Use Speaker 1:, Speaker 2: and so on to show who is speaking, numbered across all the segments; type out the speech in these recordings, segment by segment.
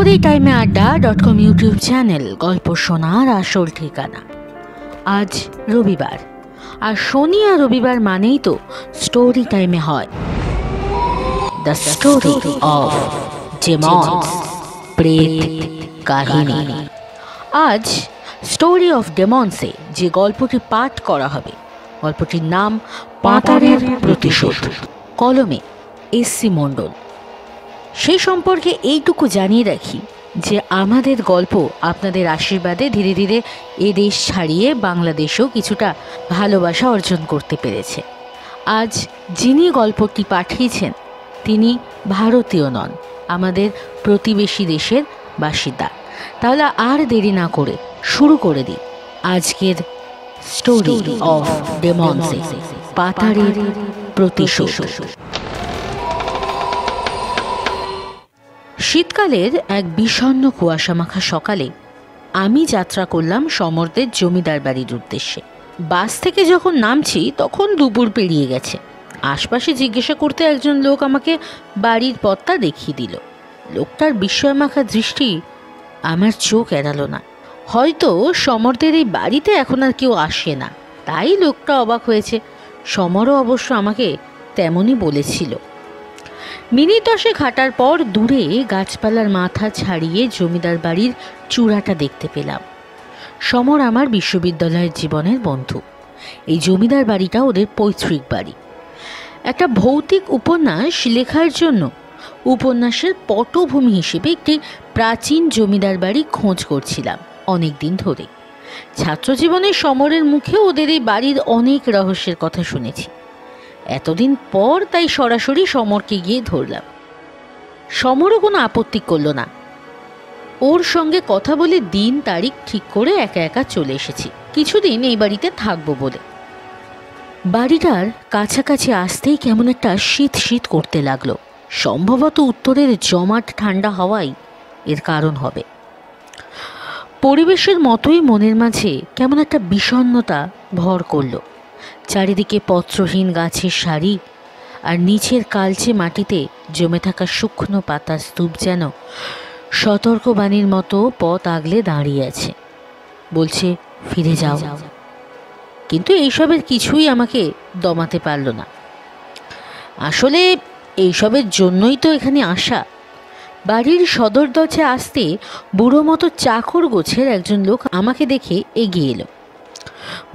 Speaker 1: storytimeadda.com YouTube channel গল্প শোনার আসল ঠিকানা। আজ রবিবার, আর শনি আর রবিবার মানেই তো স্টোরি টাইমে হয় দ্য স্টোরি অফ ডেমন্স, প্রেত কাহিনী। আজ স্টোরি অফ ডেমন্সে যে গল্পটি পাঠ করা হবে, গল্পটির নাম পাতারের প্রতিশোধ, কলমে এস.সি. মণ্ডল। সেই সম্পর্কে এইটুকু জানিয়ে রাখি যে আমাদের গল্প আপনাদের আশীর্বাদে ধীরে ধীরে এ দেশ ছাড়িয়ে বাংলাদেশেও কিছুটা ভালোবাসা অর্জন করতে পেরেছে। আজ যিনি গল্পটি পাঠিয়েছেন তিনি ভারতীয় নন, আমাদের প্রতিবেশী দেশের বাসিন্দা। তাহলে আর দেরি না করে শুরু করে দিই আজকের স্টোরি অফ ডেমন্স, পাতারের প্রতিশোধ। শীতকালের এক বিষণ্ণ কুয়াশামাখা সকালে আমি যাত্রা করলাম সমরদের জমিদার বাড়ির উদ্দেশ্যে। বাস থেকে যখন নামছি তখন দুপুর পেরিয়ে গেছে। আশপাশে জিজ্ঞাসা করতে একজন লোক আমাকে বাড়ির পথটা দেখিয়ে দিল। লোকটার বিস্ময়মাখা দৃষ্টি আমার চোখ এড়ালো না। হয়তো সমরদের এই বাড়িতে এখন আর কেউ আসে না, তাই লোকটা অবাক হয়েছে। সমরও অবশ্য আমাকে তেমনই বলেছিল। মিনিট 10 হাঁটার পর দূরে গাছপালার মাথা ছাড়িয়ে জমিদার বাড়ির চূড়াটা দেখতে পেলাম। সমর আমার বিশ্ববিদ্যালয়ের জীবনের বন্ধু। এই জমিদার বাড়িটা ওদের পৈতৃক বাড়ি। একটা ভৌতিক উপন্যাস লেখার জন্য উপন্যাসের পটভূমি হিসেবে একটি প্রাচীন জমিদার বাড়ি খোঁজ করছিলাম অনেক দিন ধরে। ছাত্রজীবনের সমরের মুখে ওদের এই বাড়ির অনেক রহস্যের কথা শুনেছি। এতদিন পর তাই সরাসরি সমরকে গিয়ে ধরলাম। সমরও কোনো আপত্তি করল না। ওর সঙ্গে কথা বলে দিন তারিখ ঠিক করে একা একা চলে এসেছি কিছুদিন এই বাড়িতে থাকবো বলে। বাড়িটার কাছাকাছি আসতেই কেমন একটা শীত শীত করতে লাগলো। সম্ভবত উত্তরের জমাট ঠান্ডা হাওয়াই এর কারণ হবে। পরিবেশের মতোই মনের মাঝে কেমন একটা বিষণ্ণতা ভর করল। চারিদিকে পত্রহীন গাছের সারি, আর নিচের কালচে মাটিতে জমে থাকা শুকনো পাতার স্তূপ যেন সতর্কবাণীর মতো পথ আগলে দাঁড়িয়ে আছে, বলছে ফিরে যাও। কিন্তু এইসবের কিছুই আমাকে দমাতে পারল না। আসলে এইসবের জন্যই তো এখানে আসা। বাড়ির সদর দরজায় আসতে বুড়ো মতো চাকর গোছের একজন লোক আমাকে দেখে এগিয়ে এলো।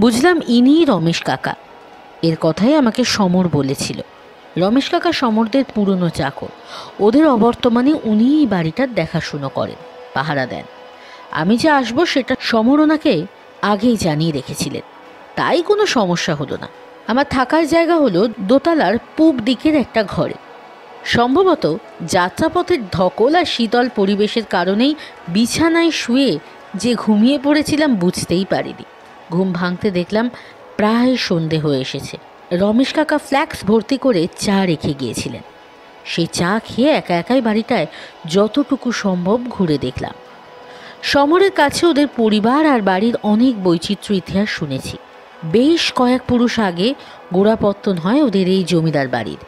Speaker 1: বুঝলাম ইনিই রমেশ কাকা। এর কথাই আমাকে সমর বলেছিল। রমেশ কাকা সমরদের পুরনো চাকর। ওদের অবর্তমানে উনিই বাড়িটার দেখাশুনো করেন, পাহারা দেন। আমি যে আসবো সেটা সমর ওনাকে আগেই জানিয়ে রেখেছিলেন, তাই কোনো সমস্যা হলো না। আমার থাকার জায়গা হলো দোতলার পূব দিকের একটা ঘরে। সম্ভবত যাত্রাপথের ধকল আর শীতল পরিবেশের কারণেই বিছানায় শুয়ে যে ঘুমিয়ে পড়েছিলাম বুঝতেই পারিনি। ঘুম ভাঙতে দেখলাম প্রায় সন্ধে হয়ে এসেছে। রমেশ কাকা ফ্ল্যাক্স ভর্তি করে চা রেখে গিয়েছিলেন। সেই চা খেয়ে একা একাই বাড়িটায় যতটুকু সম্ভব ঘুরে দেখলাম। সমরের কাছে ওদের পরিবার আর বাড়ির অনেক বৈচিত্র্য ইতিহাস শুনেছি। বেশ কয়েক পুরুষ আগে গোড়াপত্তন হয় ওদের এই জমিদার বাড়ির।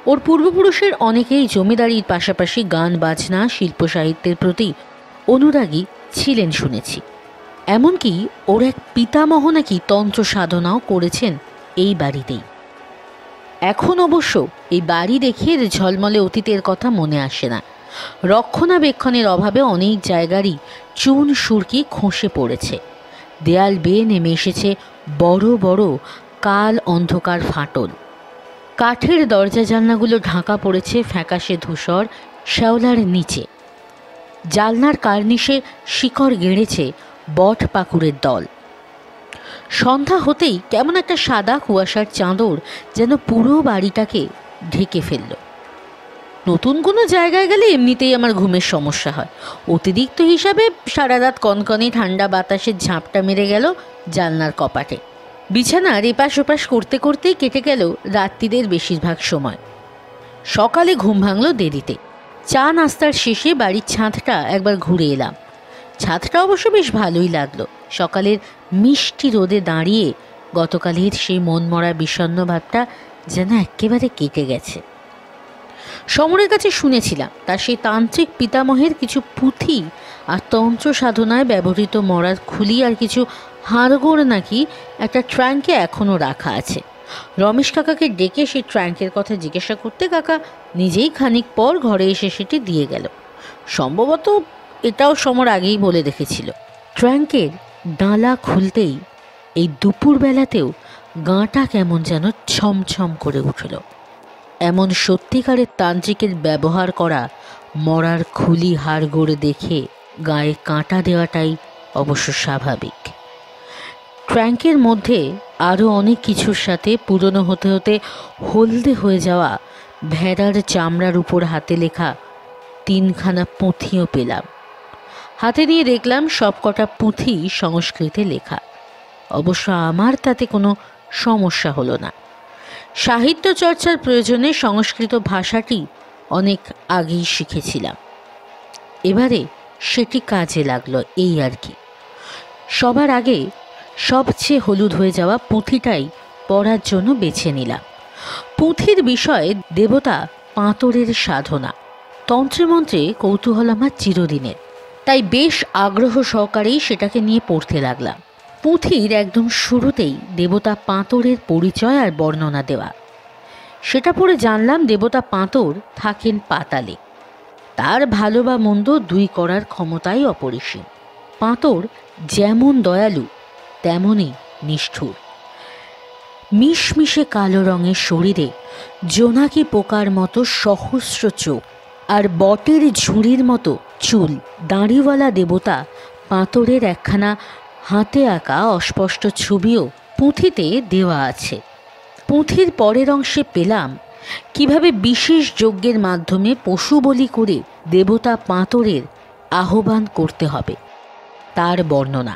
Speaker 1: ওর পূর্বপুরুষের অনেকেই জমিদারির পাশাপাশি গান বাজনা শিল্প সাহিত্যের প্রতি অনুরাগী ছিলেন শুনেছি। এমনকি ওর এক পিতামহ নাকি তন্ত্র সাধনাও করেছেন এই বাড়িতেই। এখন অবশ্য এই বাড়ি দেখে ঝলমলে অতীতের কথা মনে আসে না। রক্ষণাবেক্ষণের অভাবে অনেক জায়গারই চুন সুরকি খসে পড়েছে। দেয়াল বেয়ে নেমে এসেছে বড় বড় কাল অন্ধকার ফাটল। কাঠের দরজা জানলাগুলো ঢাকা পড়েছে ফ্যাকাশে ধূসর শ্যাওলার নিচে। জালনার কার্নিশে শিকড় গেড়েছে বট পাকুড়ের দল। সন্ধ্যা হতেই কেমন একটা সাদা কুয়াশার চাদর যেন পুরো বাড়িটাকে ঢেকে ফেলল। নতুন কোনো জায়গায় গেলে এমনিতেই আমার ঘুমের সমস্যা হয়। অতিরিক্ত হিসাবে সারা রাত কনকনে ঠান্ডা বাতাসের ঝাপটা মেরে গেল জানলার কপাটে। বিছানার এপাশ ওপাশ করতে করতেই কেটে গেল রাত্রিদের বেশিরভাগ সময়। সকালে ঘুম ভাঙল দেরিতে। চা নাস্তার শেষে বাড়ির ছাদটা একবার ঘুরে এলাম। ছাদটা অবশ্য বেশ ভালোই লাগলো। সকালের মিষ্টি রোদে দাঁড়িয়ে গতকালের সেই মনমরা বিষণ্ণ ভাবটা যেন একেবারে কেটে গেছে। সমরের কাছে শুনেছিলাম তার সেই তান্ত্রিক পিতামহের কিছু পুঁথি আর তন্ত্র সাধনায় ব্যবহৃত মরার খুলি আর কিছু হাড়গোড় নাকি একটা ট্রাঙ্কে এখনও রাখা আছে। রমেশ কাকাকে ডেকে সেই ট্রাঙ্কের কথা জিজ্ঞাসা করতে কাকা নিজেই খানিক পর ঘরে এসে সেটি দিয়ে গেল। সম্ভবত এটাও সমর আগেই বলে রেখেছিল। ট্রাঙ্কের ডালা খুলতেই এই দুপুরবেলাতেও গাঁটা কেমন যেন ছমছম করে উঠল। এমন সত্যিকারের তান্ত্রিকের ব্যবহার করা মরার খুলি হাড়গোড় দেখে গায়ে কাঁটা দেওয়াটাই অবশ্য স্বাভাবিক। ট্রাঙ্কের মধ্যে আরও অনেক কিছুর সাথে পুরনো হতে হতে হলদে হয়ে যাওয়া ভেড়ার চামড়ার উপর হাতে লেখা 3খানা পুঁথিও পেলাম। হাতে নিয়ে দেখলাম সবকটা পুঁথি সংস্কৃতে লেখা। অবশ্য আমার তাতে কোনো সমস্যা হলো না। সাহিত্য চর্চার প্রয়োজনে সংস্কৃত ভাষাটি অনেক আগেই শিখেছিলাম, এবারে সেটি কাজে লাগলো এই আর কি। সবার আগে সবচেয়ে হলুদ হয়ে যাওয়া পুঁথিটাই পড়ার জন্য বেছে নিলাম। পুঁথির বিষয়ে দেবতা পাঁতরের সাধনা। তন্ত্রমন্ত্রে কৌতূহল আমার চিরদিনের, তাই বেশ আগ্রহ সহকারেই সেটাকে নিয়ে পড়তে লাগলাম। পুঁথির একদম শুরুতেই দেবতা পাঁতরের পরিচয় আর বর্ণনা দেওয়া। সেটা পড়ে জানলাম দেবতা পাঁতর থাকেন পাতালে। তার ভালো বা মন্দ দুই করার ক্ষমতাই অপরিসীম। পাঁতর যেমন দয়ালু তেমনই নিষ্ঠুর। মিশমিশে কালো রঙের শরীরে জোনাকি পোকার মতো সহস্র চোখ আর বটের ঝুড়ির মতো চুল দাঁড়িওয়ালা দেবতা পাঁতরের একখানা হাতে আঁকা অস্পষ্ট ছবিও পুঁথিতে দেওয়া আছে। পুঁথির পরের অংশে পেলাম কিভাবে বিশেষ যজ্ঞের মাধ্যমে পশু বলি করে দেবতা পাঁতরের আহ্বান করতে হবে তার বর্ণনা।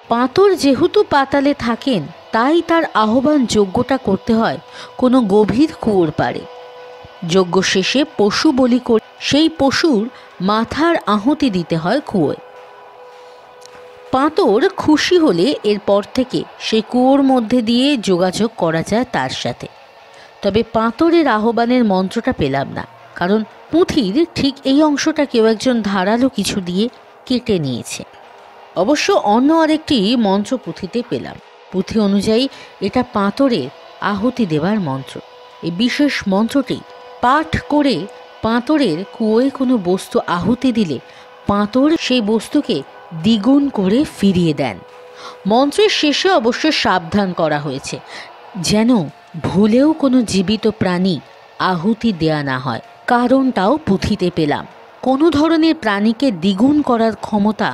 Speaker 1: পাঁতর যেহেতু পাতালে থাকেন তাই তার আহ্বান যজ্ঞটা করতে হয় কোনো গভীর কুয়োর পাড়ে। যজ্ঞ শেষে পশু বলি করে সেই পশুর মাথার আহুতি দিতে হয় কুয়োয়। পাঁতর খুশি হলে এরপর থেকে সেই কুয়োর মধ্যে দিয়ে যোগাযোগ করা যায় তার সাথে। তবে পাঁতরের আহ্বানের মন্ত্রটা পেলাম না, কারণ পুঁথির ঠিক এই অংশটা কেউ একজন ধারালো কিছু দিয়ে কেটে নিয়েছে। অবশ্য অন্য আরেকটি মন্ত্র পুঁথিতে পেলাম। পুঁথি অনুযায়ী এটা পাঁতরের আহুতি দেওয়ার মন্ত্র। এই বিশেষ মন্ত্রটি পাঠ করে পাঁতরের কুয়োয় কোনো বস্তু আহুতি দিলে পাঁতর সেই বস্তুকে দ্বিগুণ করে ফিরিয়ে দেন। মন্ত্রের শেষে অবশ্য সাবধান করা হয়েছে যেন ভুলেও কোনো জীবিত প্রাণী আহুতি দেয়া না হয়। কারণটাও পুঁথিতে পেলাম। কোনো ধরনের প্রাণীকে দ্বিগুণ করার ক্ষমতা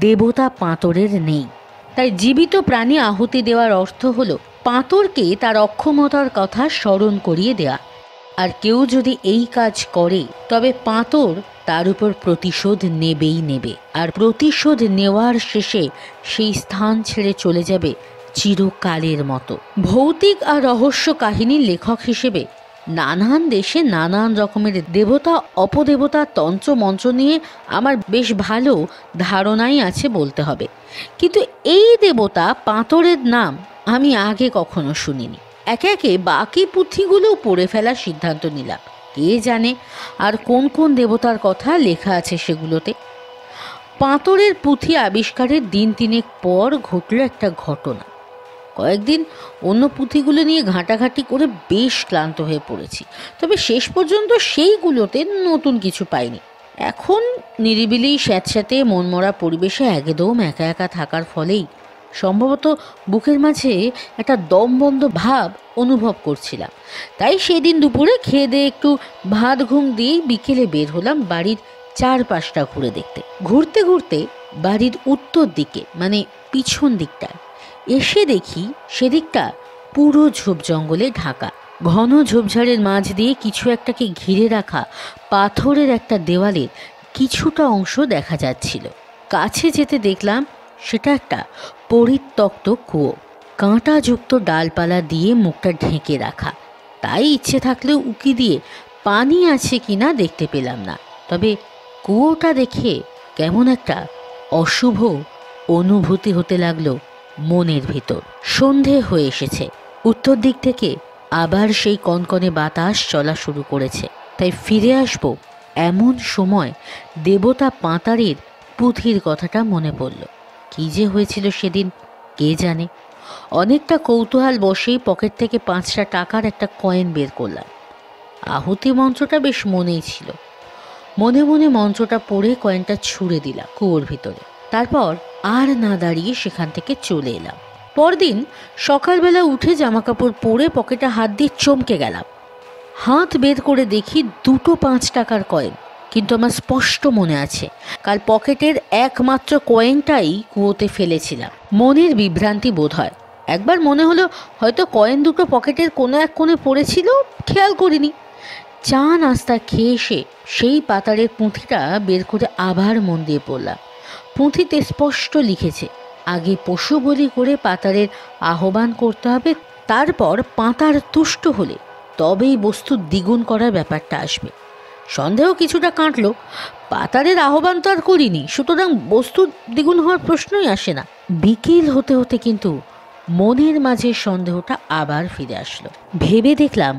Speaker 1: দেবতা পাঁতরের নেই, তাই জীবিত প্রাণী আহুতি দেওয়ার অর্থ হলো পাঁতরকে তার অক্ষমতার কথা স্মরণ করিয়ে দেয়া। আর কেউ যদি এই কাজ করে তবে পাঁতর তার উপর প্রতিশোধ নেবেই নেবে, আর প্রতিশোধ নেওয়ার শেষে সেই স্থান ছেড়ে চলে যাবে চিরকালের মতো। ভৌতিক আর রহস্য কাহিনীর লেখক হিসেবে নানান দেশে নানান রকমের দেবতা অপদেবতা তন্ত্র মন্ত্র নিয়ে আমার বেশ ভালো ধারণাই আছে বলতে হবে, কিন্তু এই দেবতা পাঁতরের নাম আমি আগে কখনো শুনিনি। একে একে বাকি পুঁথিগুলো পড়ে ফেলার সিদ্ধান্ত নিলাম। কে জানে আর কোন কোন দেবতার কথা লেখা আছে সেগুলোতে। পাঁতরের পুঁথি আবিষ্কারের দিন তিনেক পর ঘটল একটা ঘটনা। কয়েকদিন অন্য পুঁথিগুলো নিয়ে ঘাঁটাঘাঁটি করে বেশ ক্লান্ত হয়ে পড়েছি, তবে শেষ পর্যন্ত সেইগুলোতে নতুন কিছু পাইনি। এখন নিরিবিলি স্যাঁতস্যাঁতে মনমরা পরিবেশে একদম একা একা থাকার ফলেই সম্ভবত বুকের মাঝে একটা দমবন্ধ ভাব অনুভব করছিলাম। তাই সেদিন দুপুরে খেয়ে দিয়ে একটু ভাত ঘুম দিয়েই বিকেলে বের হলাম বাড়ির চারপাশটা ঘুরে দেখতে। ঘুরতে ঘুরতে বাড়ির উত্তর দিকে মানে পিছন দিকটায় এসে দেখি সেদিকটা পুরো ঝোপ জঙ্গলে ঢাকা। ঘন ঝোপঝাড়ের মাঝ দিয়ে কিছু একটাকে ঘিরে রাখা পাথরের একটা দেওয়ালের কিছুটা অংশ দেখা যাচ্ছিল। কাছে যেতে দেখলাম সেটা একটা পরিত্যক্ত কুয়ো, কাঁটাযুক্ত ডালপালা দিয়ে মুখটা ঢেকে রাখা। তাই ইচ্ছে থাকলেও উকি দিয়ে পানি আছে কিনা দেখতে পেলাম না। তবে কুয়োটা দেখে কেমন একটা অশুভ অনুভূতি হতে লাগলো মনের ভিতর। সন্ধে হয়ে এসেছে। উত্তর দিক থেকে আবার সেই কনকনে বাতাস চলা শুরু করেছে। তাই ফিরে আসব এমন সময় দেবতা পাঁতারের পুঁথির কথাটা মনে পড়ল। কি যে হয়েছিল সেদিন কে জানে। অনেকটা কৌতূহল বসেই পকেট থেকে 5টা টাকার একটা কয়েন বের করলাম। আহুতি মন্ত্রটা বেশ মনেই ছিল। মনে মনে মন্ত্রটা পড়ে কয়েনটা ছুঁড়ে দিলাম কুয়োর ভিতরে। তারপর আর না দাঁড়িয়ে সেখান থেকে চলে এলাম। পরদিন সকালবেলা উঠে জামাকাপড় পরে পকেটে হাত দিয়ে চমকে গেলাম। হাত বের করে দেখি 2টো 5 টাকার কয়েন। কিন্তু আমার স্পষ্ট মনে আছে কাল পকেটের একমাত্র কয়েনটাই কুয়োতে ফেলেছিলাম। মনের বিভ্রান্তি বোধ হয়। একবার মনে হলো হয়তো কয়েন দুটো পকেটের কোনো এক কোণে পড়েছিল, খেয়াল করিনি। চা নাস্তা খেয়ে এসে সেই পাতারের পুঁথিটা বের করে আবার মন দিয়ে পড়লাম। পুঁথিতে স্পষ্ট লিখেছে, আগে পশু বলি করে পাতারের আহ্বান করতে হবে, তারপর পাতার তুষ্ট হলে তবেই বস্তু দ্বিগুণ করার ব্যাপারটা আসবে। সন্দেহ কিছুটা কাটল। পাতারের আহ্বান তো আর করিনি, সুতরাং বস্তু দ্বিগুণ হওয়ার প্রশ্নই আসে না। বিকেল হতে হতে কিন্তু মনের মাঝে সন্দেহটা আবার ফিরে আসলো। ভেবে দেখলাম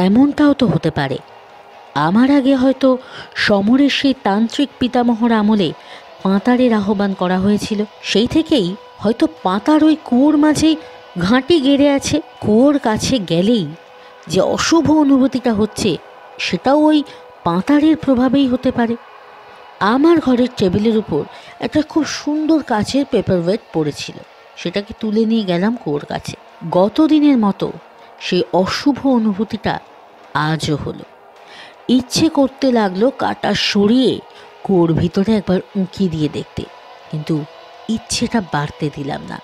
Speaker 1: এমনটাও তো হতে পারে আমার আগে হয়তো সমরের সেই তান্ত্রিক পিতামহর আমলে পাঁতারের আহ্বান করা হয়েছিল। সেই থেকেই হয়তো পাঁতার ওই কুয়োর মাঝেই ঘাঁটি গেড়ে আছে। কুয়োর কাছে গেলেই যে অশুভ অনুভূতিটা হচ্ছে সেটাও ওই পাঁতারের প্রভাবেই হতে পারে। আমার ঘরের টেবিলের উপর একটা খুব সুন্দর কাচের পেপার ওয়েট পড়েছিল, সেটাকে তুলে নিয়ে গেলাম কুয়োর কাছে। গতদিনের মতো সেই অশুভ অনুভূতিটা আজও হলো। ইচ্ছে করতে লাগলো কাটা সরিয়ে কুয়োর ভিতরে একবার উঁকি দিয়ে দেখতে, কিন্তু ইচ্ছেটা বাড়তে দিলাম না।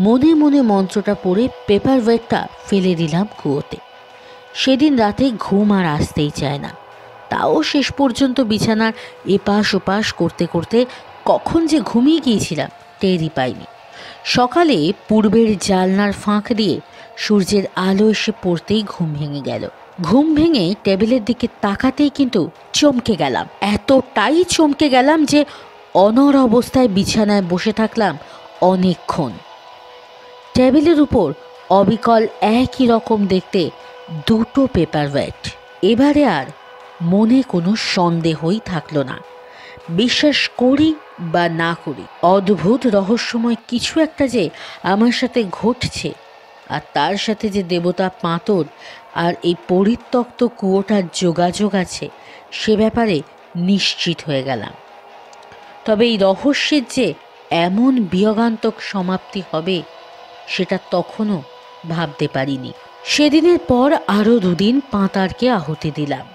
Speaker 1: মনে মনে মন্ত্রটা পড়ে পেপার ওয়েটটা ফেলে দিলাম কুয়োতে। সেদিন রাতে ঘুম আর আসতেই চায় না। তাও শেষ পর্যন্ত বিছানার এপাশ ওপাশ করতে করতে কখন যে ঘুমিয়ে গিয়েছিলাম টেরই পাইনি। সকালে পূর্বের জালনার ফাঁক দিয়ে সূর্যের আলো এসে পড়তেই ঘুম ভেঙে গেল। ঘুম ভেঙে টেবিলের দিকে তাকাতেই কিন্তু চমকে গেলাম। এতটাই চমকে গেলাম যে অনড় অবস্থায় বিছানায় বসে থাকলাম অনেকক্ষণ। টেবিলের উপর অবিকল একই রকম দেখতে 2টো পেপার ওয়েট। এবারে আর মনে কোনো সন্দেহই থাকলো না। বিশ্বাস করি বা না করি, অদ্ভুত রহস্যময় কিছু একটা যে আমার সাথে ঘটছে, আর তার সাথে যে দেবতা পাঁতর আর এই পরিত্যক্ত কুয়োটার যোগাযোগ আছে সে ব্যাপারে নিশ্চিত হয়ে গেলাম। তবে এই রহস্যের যে এমন বিয়োগান্তক সমাপ্তি হবে সেটা তখনও ভাবতে পারিনি। সেদিনের পর আরও 2 দিন পাঁতারকে আহুতি দিলাম।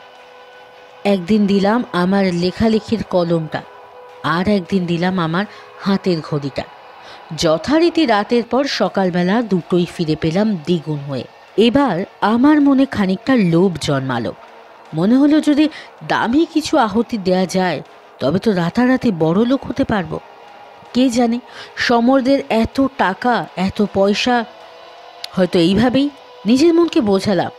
Speaker 1: একদিন দিলাম আমার লেখালেখির কলমটা, আর একদিন দিলাম আমার হাতের ঘড়িটা। যথারীতি রাতের পর সকালবেলা দুটোই ফিরে পেলাম দ্বিগুণ হয়ে। এবার আমার মনে খানিকটা লোভ জন্মালো। মনে হলো যদি দামি কিছু আহুতি দেয়া যায় তবে তো রাতারাতি বড় লোক হতে পারবো। কে জানে, সমরদের এত টাকা এত পয়সা। হয়তো এইভাবেই নিজের মনকে বোঝালাম,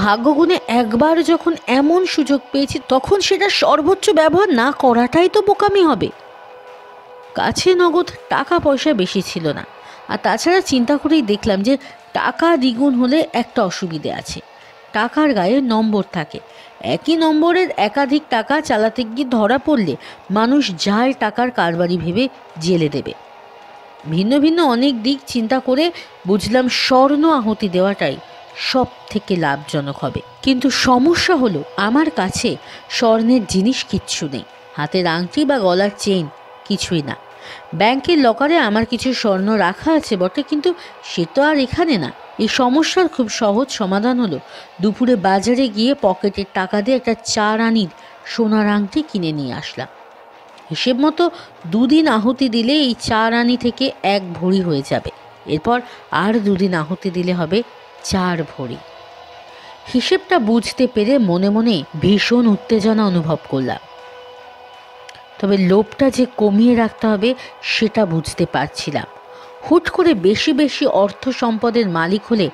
Speaker 1: ভাগ্যগুণে একবার যখন এমন সুযোগ পেয়েছি তখন সেটা সর্বোচ্চ ব্যবহার না করাটাই তো বোকামি হবে। কাছে নগদ টাকা পয়সা বেশি ছিল না, আর তাছাড়া চিন্তা করেই দেখলাম যে টাকা দ্বিগুণ হলে একটা অসুবিধে আছে। টাকার গায়ে নম্বর থাকে, একই নম্বরের একাধিক টাকা চালাতে গিয়ে ধরা পড়লে মানুষ জাল টাকার কারবারি ভেবে জেলে দেবে। ভিন্ন ভিন্ন অনেক দিক চিন্তা করে বুঝলাম স্বর্ণ আহুতি দেওয়াটাই সব থেকে লাভজনক হবে। কিন্তু সমস্যা হলো আমার কাছে স্বর্ণের জিনিস কিচ্ছু নেই, হাতের আংটি বা গলার চেইন কিছুই না। ব্যাংকের লকারে আমার কিছু স্বর্ণ রাখা আছে বটে, কিন্তু সে তো আর এখানে না। এই সমস্যার খুব সহজ সমাধান হলো দুপুরে বাজারে গিয়ে পকেটের টাকা দিয়ে একটা 4 আনির সোনার আংটি কিনে নিয়ে আসলাম। হিসেব মতো 2 দিন আহুতি দিলে এই 4 আনি থেকে 1 ভরি হয়ে যাবে। এরপর আর 2 দিন আহুতি দিলে হবে 4 ভরি। হিসেবটা বুঝতে পেরে মনে মনে ভীষণ উত্তেজনা অনুভব করলাম। তবে লোভটা যে কমিয়ে রাখতে হবে সেটা বুঝতে পারছিলাম। হুট করে বেশি বেশি অর্থ সম্পদের মালিক হলে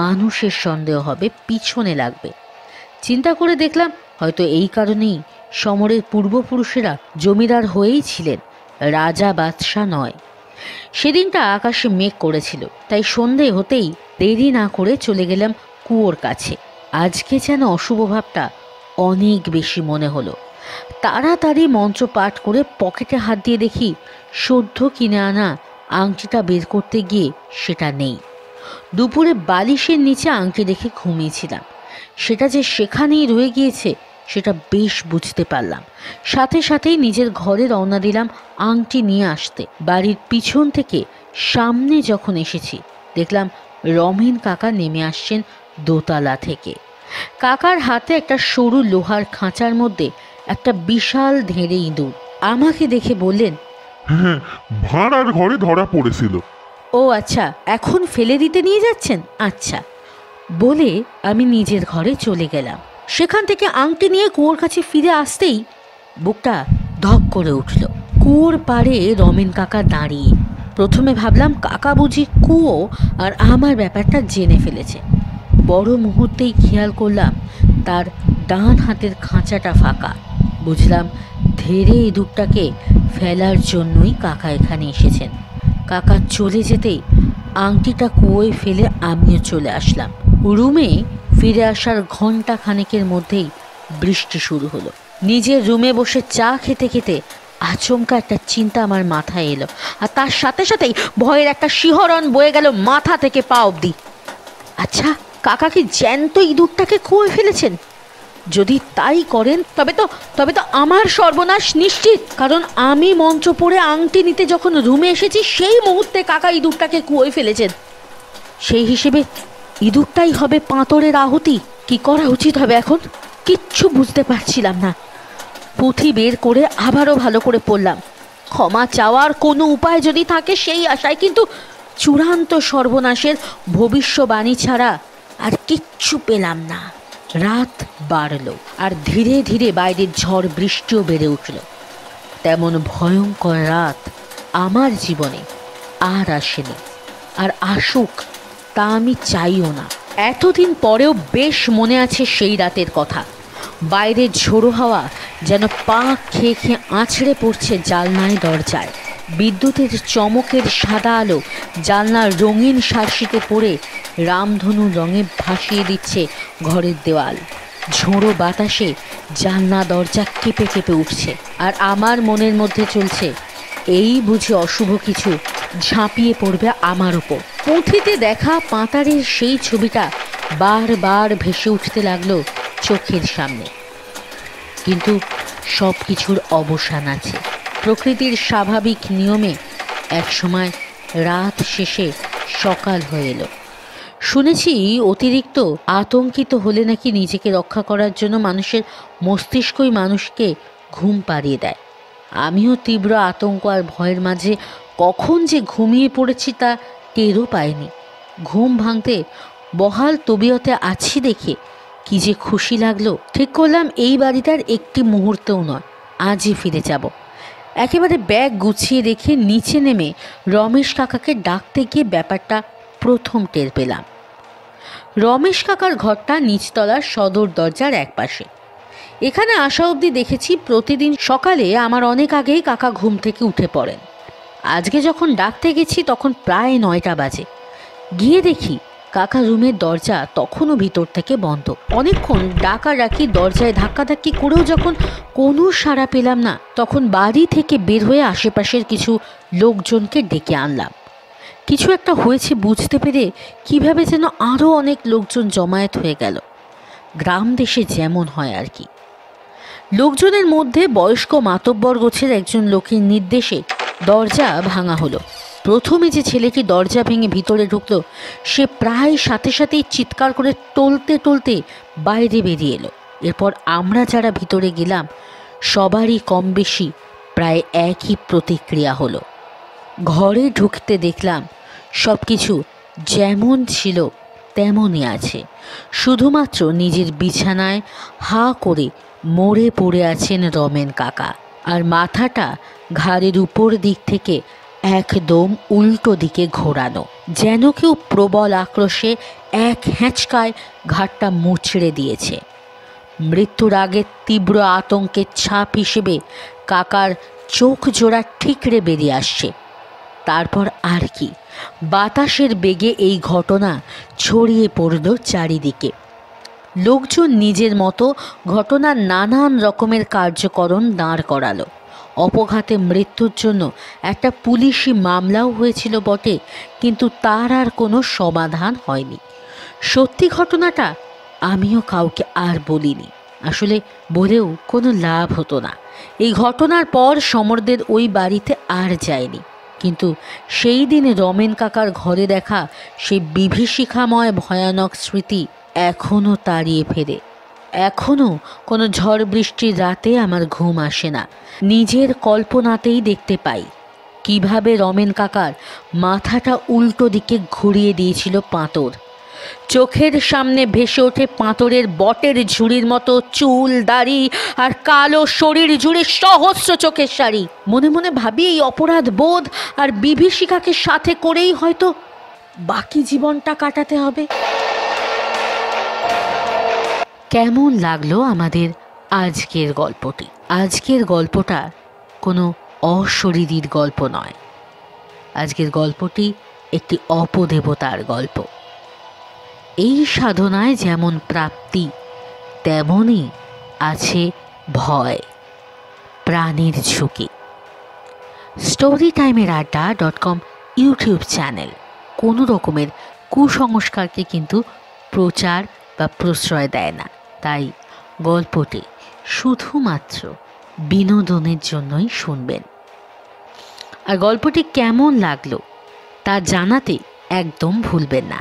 Speaker 1: মানুষের সন্দেহ হবে, পিছনে লাগবে। চিন্তা করে দেখলাম হয়তো এই কারণেই সমরের পূর্বপুরুষেরা জমিদার হয়েই ছিলেন, রাজা বাদশাহ নয়। সেদিনটা আকাশে মেঘ করেছিল, তাই সন্ধে হতেই দেরি না করে চলে গেলাম কুয়োর কাছে। আজকে যেন অশুভ ভাবটা অনেক বেশি মনে হলো। তাড়াতাড়ি মন্ত্র পাঠ করে পকেটে হাত দিয়ে দেখি সদ্য কিনে আনা আংটিটা বের করতে গিয়ে সেটা নেই। দুপুরে বালিশের নিচে আংটি রেখে ঘুমিয়েছিলাম, সেটা যে সেখানেই রয়ে গিয়েছে সেটা বেশ বুঝতে পারলাম। সাথে সাথেই নিজের ঘরে রওনা দিলাম আংটি নিয়ে আসতে। বাড়ির পিছন থেকে সামনে যখন এসেছি দেখলাম রমেন কাকা নেমে আসছেন দোতলা থেকে। কাকার হাতে একটা সরু লোহার খাঁচার মধ্যে একটা বিশাল ধেড়ে ইঁদুর। আমাকে দেখে বললেন,
Speaker 2: হ্যাঁ, ভাড়ার ঘরে ধরা পড়েছিল।
Speaker 1: ও আচ্ছা, এখন ফেলে দিতে নিয়ে যাচ্ছেন? আচ্ছা বলে আমি নিজের ঘরে চলে গেলাম। সেখান থেকে আংটি নিয়ে কুয়োর কাছে ফিরে আসতেই বুকটা ধক করে উঠল। কুয়োর পাড়ে রমেন কাকা দাঁড়িয়ে। প্রথমে ভাবলাম কাকা বুঝি কুয়ো আর আমার ব্যাপারটা জেনে ফেলেছে। বড় মুহূর্তেই খেয়াল করলাম তার ডান হাতের খাঁচাটা ফাঁকা। বুঝলাম ধেড়ে ইঁদুরটাকে ফেলার জন্যই কাকা এখানে এসেছেন। কাকা চলে যেতেই আংটিটা কুয়োয় ফেলে আমিও চলে আসলাম। রুমে ফিরে আসার ঘন্টা খানেকের মধ্যেই বৃষ্টি শুরু হলো। নিজের রুমে বসে চা খেতে খেতে আচমকা একটা চিন্তা আমার মাথায় এলো, আর তার সাথে সাথেই ভয়ের একটা শিহরণ বয়ে গেল মাথা থেকে পা অবধি। আচ্ছা, কাকা কি জ্যান্ত ইঁদুরটাকে কুয়োয় ফেলেছেন? যদি তাই করেন তবে তো আমার সর্বনাশ নিশ্চিত, কারণ আমি মন্ত্র পড়ে আংটি নিতে যখন রুমে এসেছি সেই মুহূর্তে কাকা ইঁদুরটাকে কুয়োয় ফেলেছেন। সেই হিসেবে ইঁদুরটাই হবে পাঁতরের আহুতি। কি করা উচিত হবে এখন? কিচ্ছু বুঝতে পারছিলাম না। পুঁথি বের করে আবারও ভালো করে পড়লাম। ক্ষমা চাওয়ার কোনো উপায় যদি থাকে সেই আশায়, কিন্তু চূড়ান্ত সর্বনাশের ভবিষ্যবাণী ছাড়া আর কিচ্ছু পেলাম না। রাত বাড়ল আর ধীরে ধীরে বাইরের ঝড় বৃষ্টিও বেড়ে উঠল। তেমন ভয়ঙ্কর রাত আমার জীবনে আর আসেনি, আর আসুক তা আমি চাইও না। এতদিন পরেও বেশ মনে আছে সেই রাতের কথা। বাইরের ঝোড়ো হাওয়া যেন পা খেয়ে খেয়ে আছড়ে পড়ছে জানলায় দরজায়। বিদ্যুতের চমকের সাদা আলো জানলার রঙিন শার্সিতে পড়ে রামধনু রঙে ভাসিয়ে দিচ্ছে ঘরের দেওয়াল। ঝোড়ো বাতাসে জানলা দরজা কেঁপে কেঁপে উঠছে, আর আমার মনের মধ্যে চলছে এই বুঝি অশুভ কিছু ঝাঁপিয়ে পড়বে আমার উপর। পুঁথিতে দেখা পাতারের সেই ছবিটা বারবার ভেসে উঠতে লাগলো চোখের সামনে। কিন্তু সব কিছুর অবসান আছে। প্রকৃতির স্বাভাবিক নিয়মে একসময় রাত শেষে সকাল হয়ে এলো। শুনেছি অতিরিক্ত আতঙ্কিত হলে নাকি নিজেকে রক্ষা করার জন্য মানুষের মস্তিষ্কই মানুষকে ঘুম পাড়িয়ে দেয়। আমিও তীব্র আতঙ্ক আর ভয়ের মাঝে কখন যে ঘুমিয়ে পড়েছি তা টেরও পাইনি। ঘুম ভাঙতে বহাল তবিয়তে আছি দেখে কি যে খুশি লাগলো। ঠিক করলাম এই বাড়িটার একটি মুহূর্তও নয়, আজই ফিরে যাব। একেবারে ব্যাগ গুছিয়ে রেখে নিচে নেমে রমেশ কাকাকে ডাকতে গিয়ে ব্যাপারটা প্রথম টের পেলাম। রমেশ কাকার ঘরটা নিচতলার সদর দরজার একপাশে। এখানে আসা অবধি দেখেছি প্রতিদিন সকালে আমার অনেক আগেই কাকা ঘুম থেকে উঠে পড়েন। আজকে যখন ডাকতে গেছি তখন প্রায় 9টা বাজে। গিয়ে দেখি কাকা রুমের দরজা তখনও ভিতর থেকে বন্ধ। অনেকক্ষণ ডাকাডাকি দরজায় ধাক্কাধাক্কি করেও যখন কোনো সাড়া পেলাম না, তখন বাড়ি থেকে বের হয়ে আশেপাশের কিছু লোকজনকে ডেকে আনলাম। কিছু একটা হয়েছে বুঝতে পেরে কিভাবে যেন আরও অনেক লোকজন জমায়েত হয়ে গেল। গ্রাম দেশে যেমন হয় আর কি। লোকজনের মধ্যে বয়স্ক মাতব্বর গোছের একজন লোকের নির্দেশে দরজা ভাঙা হলো। প্রথমে যে ছেলেটি দরজা ভেঙে ভিতরে ঢুকলো সে প্রায় সাথে সাথেই চিৎকার করে টলতে টলতে বাইরে বেরিয়ে এলো। এরপর আমরা যারা ভিতরে গেলাম সবারই কম বেশি প্রায় একই প্রতিক্রিয়া হলো। ঘরে ঢুকতে দেখলাম সব কিছু যেমন ছিল তেমনই আছে। শুধুমাত্র নিজের বিছানায় হা করে মরে পড়ে আছেন রমেন কাকা, আর মাথাটা ঘাড়ের উপর দিক থেকে একদম উল্টো দিকে ঘোরানো, যেন কেউ প্রবল আক্রোশে এক হ্যাঁচকায় ঘাটটা মুচড়ে দিয়েছে। মৃত্যুর আগে তীব্র আতঙ্কের ছাপ হিসেবে কাকার চোখ জোড়া ঠিকরে বেরিয়ে আসছে। তারপর আর কি, বাতাসের বেগে এই ঘটনা ছড়িয়ে পড়ল চারিদিকে। লোকজন নিজের মতো ঘটনার নানান রকমের কার্যকরণ দাঁড় করালো। অপঘাতে মৃত্যুর জন্য একটা পুলিশি মামলাও হয়েছিল বটে, কিন্তু তার আর কোনো সমাধান হয়নি। সত্যি ঘটনাটা আমিও কাউকে আর বলিনি, আসলে বলেও কোনো লাভ হতো না। এই ঘটনার পর সমরদের ওই বাড়িতে আর যায়নি, কিন্তু সেই দিনে রমেন কাকার ঘরে দেখা সেই বিভীষিকাময় ভয়ানক স্মৃতি এখনও তাড়িয়ে ফেরে। এখনও কোনো ঝড় বৃষ্টির রাতে আমার ঘুম আসে না, নিজের কল্পনাতেই দেখতে পাই কিভাবে রমেন কাকার মাথাটা উল্টো দিকে ঘুরিয়ে দিয়েছিল পাঁতর। চোখের সামনে ভেসে ওঠে পাঁতরের বটের ঝুড়ির মতো চুল, দাড়ি আর কালো শরীর জুড়ে সহস্র চোখের শাড়ি। মনে মনে ভাবি এই অপরাধ বোধ আর বিভীষিকাকে সাথে করেই হয়তো বাকি জীবনটা কাটাতে হবে। কেমন লাগলো আমাদের আজকের গল্পটি? আজকের গল্পটা কোনো অশরীরীর গল্প নয়, আজকের গল্পটি একটি অপদেবতার গল্প। এই সাধনায় যেমন প্রাপ্তি, তেমনই আছে ভয়, প্রাণের ঝুঁকি। storytimeeradda.com ইউটিউব চ্যানেল কোনো রকমের কুসংস্কারকে কিন্তু প্রচার বা প্রশ্রয় দেয় না, তাই গল্পটি শুধুমাত্র বিনোদনের জন্যই শুনবেন। আর গল্পটি কেমন লাগলো তা জানাতে একদম ভুলবেন না।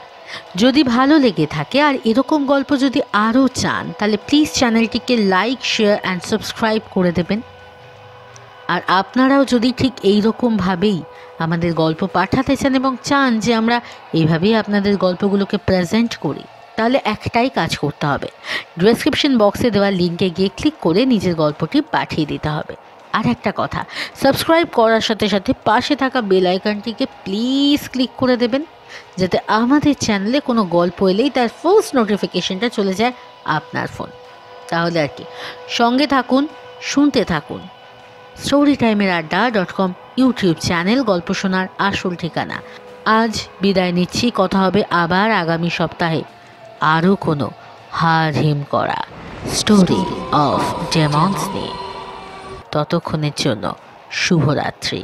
Speaker 1: যদি ভালো লেগে থাকে আর এরকম গল্প যদি আরও চান, তাহলে প্লিজ চ্যানেলটিকে লাইক, শেয়ার অ্যান্ড সাবস্ক্রাইব করে দেবেন। আর আপনারাও যদি ঠিক এই রকমভাবেই আমাদের গল্প পাঠাতে চান এবং চান যে আমরা এইভাবেই আপনাদের গল্পগুলোকে প্রেজেন্ট করি, তাহলে একটাই কাজ করতে হবে, ডেসক্রিপশন বক্সে দেওয়া লিঙ্কে গিয়ে ক্লিক করে নিজের গল্পটি পাঠিয়ে দিতে হবে। আর একটা কথা, সাবস্ক্রাইব করার সাথে সাথে পাশে থাকা বেল আইকনটিকে প্লিজ ক্লিক করে দেবেন, যাতে আমাদের চ্যানেলে কোনো গল্প এলেই তার ফার্স্ট নোটিফিকেশনটা চলে যায় আপনার ফোন। তাহলে আর কি, সঙ্গে থাকুন, শুনতে থাকুন। storytimeeradda.com ইউটিউব চ্যানেল গল্প শোনার আসল ঠিকানা। আজ বিদায় নিচ্ছি, কথা হবে আবার আগামী সপ্তাহে আরও কোনো হাড় হিম করা স্টোরি অফ ডেমন্স নিয়ে। ততক্ষণের জন্য শুভরাত্রি।